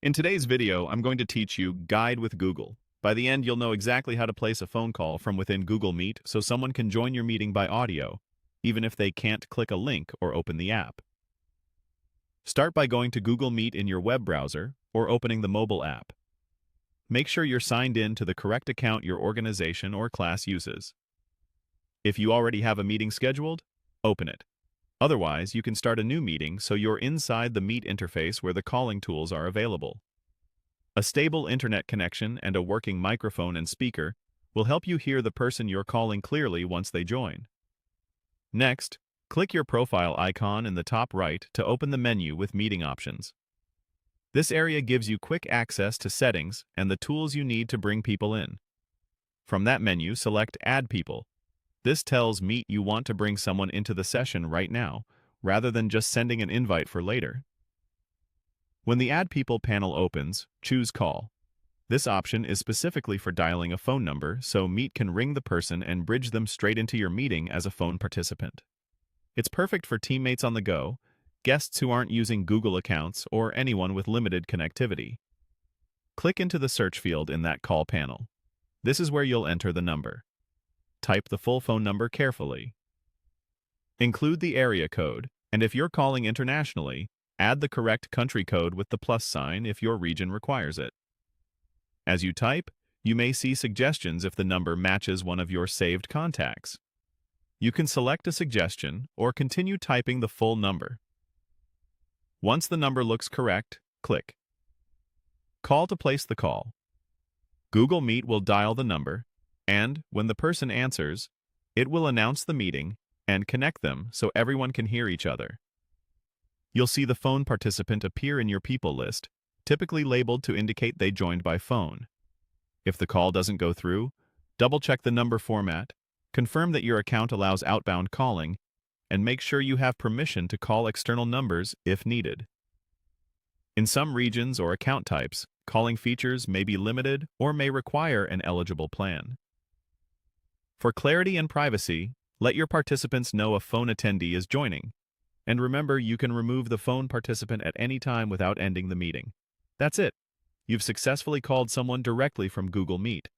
In today's video, I'm going to teach you Guide with Google. By the end, you'll know exactly how to place a phone call from within Google Meet so someone can join your meeting by audio, even if they can't click a link or open the app. Start by going to Google Meet in your web browser or opening the mobile app. Make sure you're signed in to the correct account your organization or class uses. If you already have a meeting scheduled, open it. Otherwise, you can start a new meeting so you're inside the Meet interface where the calling tools are available. A stable internet connection and a working microphone and speaker will help you hear the person you're calling clearly once they join. Next, click your profile icon in the top right to open the menu with meeting options. This area gives you quick access to settings and the tools you need to bring people in. From that menu, select Add People. This tells Meet you want to bring someone into the session right now, rather than just sending an invite for later. When the Add People panel opens, choose Call. This option is specifically for dialing a phone number, so Meet can ring the person and bridge them straight into your meeting as a phone participant. It's perfect for teammates on the go, guests who aren't using Google accounts, or anyone with limited connectivity. Click into the search field in that call panel. This is where you'll enter the number. Type the full phone number carefully. Include the area code, and if you're calling internationally, add the correct country code with the plus sign if your region requires it. As you type, you may see suggestions if the number matches one of your saved contacts. You can select a suggestion or continue typing the full number. Once the number looks correct, click Call to place the call. Google Meet will dial the number, and when the person answers, it will announce the meeting and connect them so everyone can hear each other. You'll see the phone participant appear in your people list, typically labeled to indicate they joined by phone. If the call doesn't go through, double-check the number format, confirm that your account allows outbound calling, and make sure you have permission to call external numbers if needed. In some regions or account types, calling features may be limited or may require an eligible plan. For clarity and privacy, let your participants know a phone attendee is joining. And remember, you can remove the phone participant at any time without ending the meeting. That's it. You've successfully called someone directly from Google Meet.